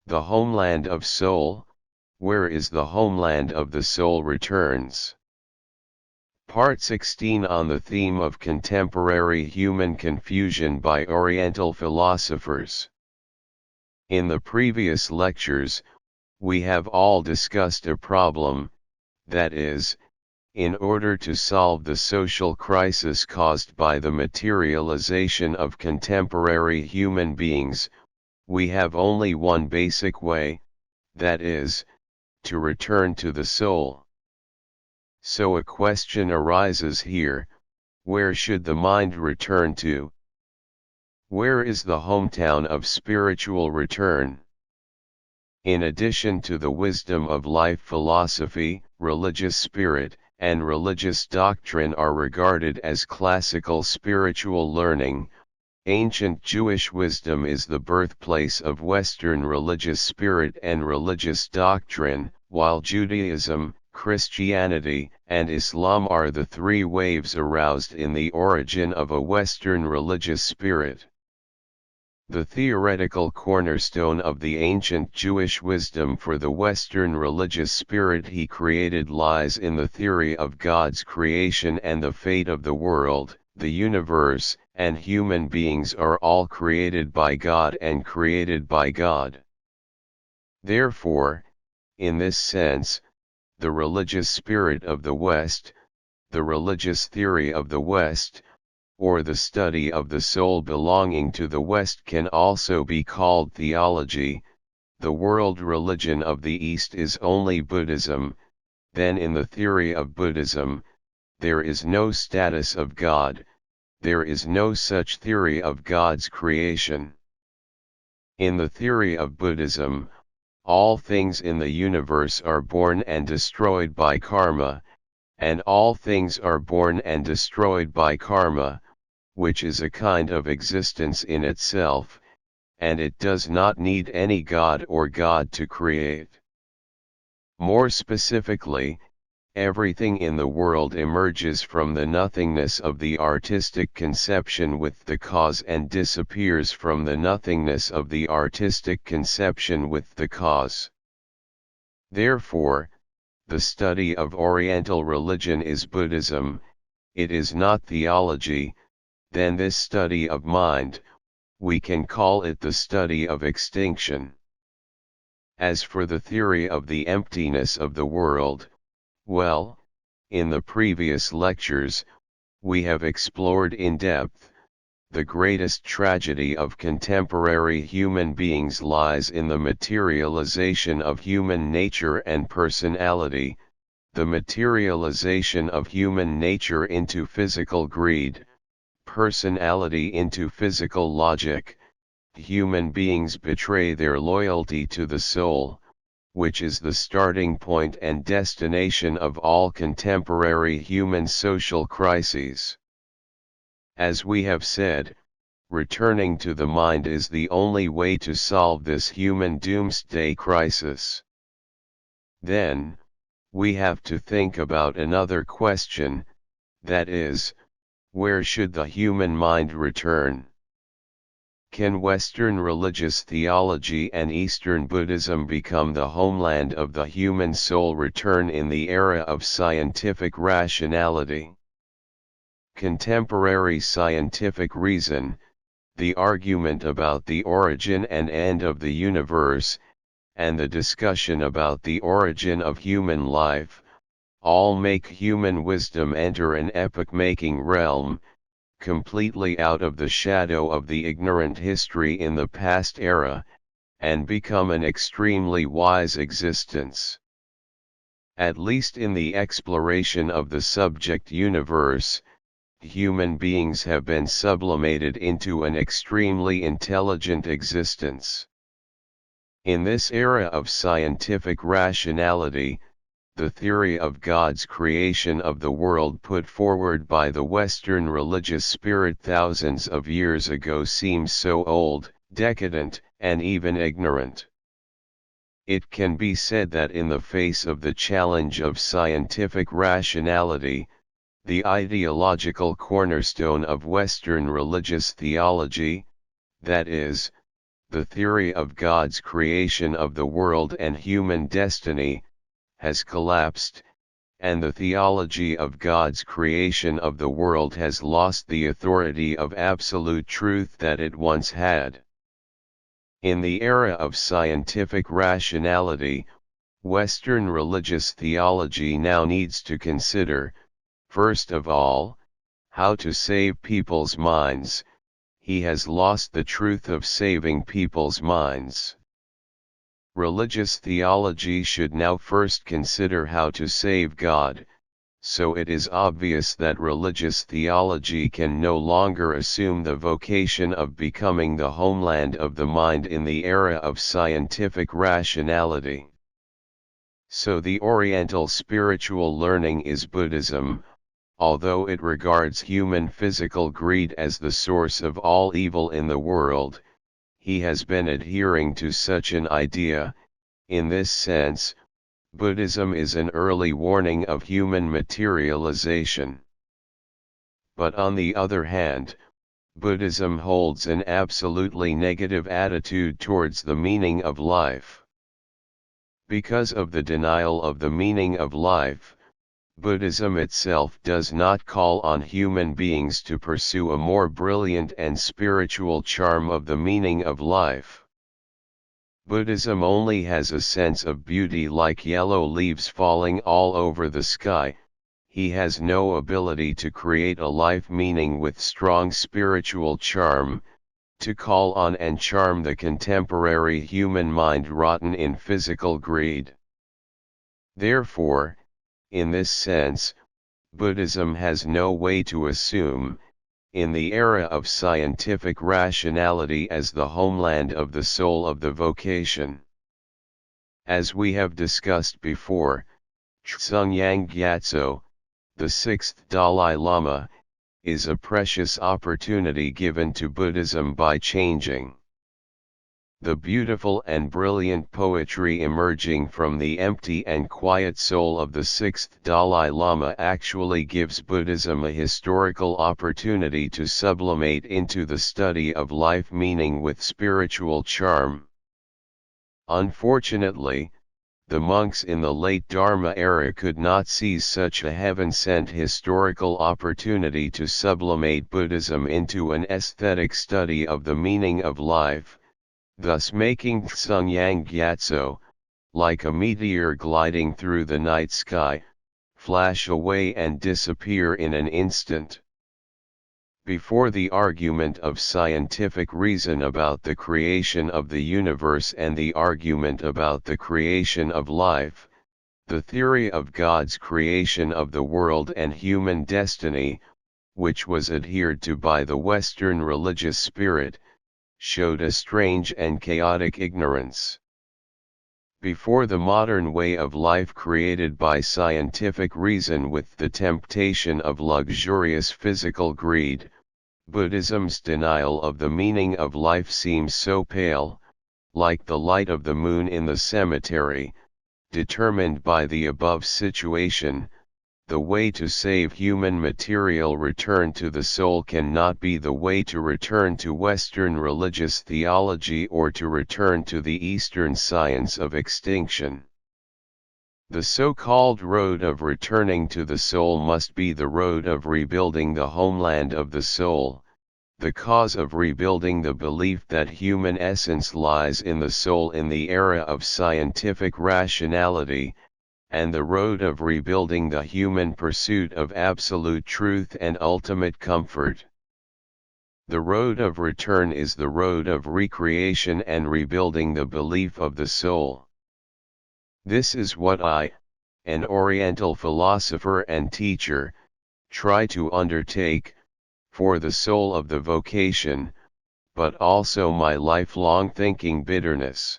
The homeland of soul, where is the homeland of the soul returns. Part 16 on the theme of contemporary human confusion by Oriental philosophers. In the previous lectures, we have all discussed a problem, that is, in order to solve the social crisis caused by the materialization of contemporary human beings, we have only one basic way, that is, to return to the soul. So a question arises here, where should the mind return to? Where is the hometown of spiritual return? In addition to the wisdom of life philosophy, religious spirit, and religious doctrine are regarded as classical spiritual learning, ancient Jewish wisdom is the birthplace of Western religious spirit and religious doctrine, while Judaism, Christianity, and Islam are the three waves aroused in the origin of a Western religious spirit. The theoretical cornerstone of the ancient Jewish wisdom for the Western religious spirit he created lies in the theory of God's creation and the fate of the world. The universe and human beings are all created by God and created by God. Therefore, in this sense, the religious spirit of the West, the religious theory of the West, or the study of the soul belonging to the West can also be called theology. The world religion of the East is only Buddhism. Then in the theory of Buddhism, there is no status of God, there is no such theory of God's creation. In the theory of Buddhism, all things in the universe are born and destroyed by karma, and all things are born and destroyed by karma, which is a kind of existence in itself, and it does not need any God or God to create. More specifically, everything in the world emerges from the nothingness of the artistic conception with the cause and disappears from the nothingness of the artistic conception with the cause. Therefore, the study of Oriental religion is Buddhism, it is not theology. Then this study of mind, we can call it the study of extinction. As for the theory of the emptiness of the world, well, in the previous lectures, we have explored in depth, the greatest tragedy of contemporary human beings lies in the materialization of human nature and personality, the materialization of human nature into physical greed, personality into physical logic. Human beings betray their loyalty to the soul, which is the starting point and destination of all contemporary human social crises. As we have said, returning to the mind is the only way to solve this human doomsday crisis. Then, we have to think about another question, that is, where should the human mind return? Can Western religious theology and Eastern Buddhism become the homeland of the human soul return in the era of scientific rationality? Contemporary scientific reason, the argument about the origin and end of the universe, and the discussion about the origin of human life, all make human wisdom enter an epoch-making realm, completely out of the shadow of the ignorant history in the past era, and become an extremely wise existence. At least in the exploration of the subject universe, human beings have been sublimated into an extremely intelligent existence. In this era of scientific rationality, the theory of God's creation of the world put forward by the Western religious spirit thousands of years ago seems so old, decadent, and even ignorant. It can be said that in the face of the challenge of scientific rationality, the ideological cornerstone of Western religious theology, that is, the theory of God's creation of the world and human destiny, has collapsed, and the theology of God's creation of the world has lost the authority of absolute truth that it once had. In the era of scientific rationality, Western religious theology now needs to consider, first of all, how to save people's minds. He has lost the truth of saving people's minds. Religious theology should now first consider how to save God, so it is obvious that religious theology can no longer assume the vocation of becoming the homeland of the mind in the era of scientific rationality. So the Oriental spiritual learning is Buddhism, although it regards human physical greed as the source of all evil in the world. He has been adhering to such an idea. In this sense, Buddhism is an early warning of human materialization. But on the other hand, Buddhism holds an absolutely negative attitude towards the meaning of life. Because of the denial of the meaning of life, Buddhism itself does not call on human beings to pursue a more brilliant and spiritual charm of the meaning of life. Buddhism only has a sense of beauty like yellow leaves falling all over the sky. He has no ability to create a life meaning with strong spiritual charm, to call on and charm the contemporary human mind rotten in physical greed. Therefore, in this sense, Buddhism has no way to assume, in the era of scientific rationality, as the homeland of the soul of the vocation. As we have discussed before, Tsung-yang Gyatso, the sixth Dalai Lama, is a precious opportunity given to Buddhism by changing. The beautiful and brilliant poetry emerging from the empty and quiet soul of the sixth Dalai Lama actually gives Buddhism a historical opportunity to sublimate into the study of life meaning with spiritual charm. Unfortunately, the monks in the late Dharma era could not seize such a heaven-sent historical opportunity to sublimate Buddhism into an aesthetic study of the meaning of life, thus making Tsung-yang Gyatso, like a meteor gliding through the night sky, flash away and disappear in an instant. Before the argument of scientific reason about the creation of the universe and the argument about the creation of life, the theory of God's creation of the world and human destiny, which was adhered to by the Western religious spirit, showed a strange and chaotic ignorance. Before the modern way of life created by scientific reason with the temptation of luxurious physical greed, Buddhism's denial of the meaning of life seems so pale, like the light of the moon in the cemetery, determined by the above situation. The way to save human material return to the soul cannot be the way to return to Western religious theology or to return to the Eastern science of extinction. The so-called road of returning to the soul must be the road of rebuilding the homeland of the soul, the cause of rebuilding the belief that human essence lies in the soul in the era of scientific rationality, and the road of rebuilding the human pursuit of absolute truth and ultimate comfort. The road of return is the road of recreation and rebuilding the belief of the soul. This is what I, an Oriental philosopher and teacher, try to undertake, for the soul of the vocation, but also my lifelong thinking bitterness.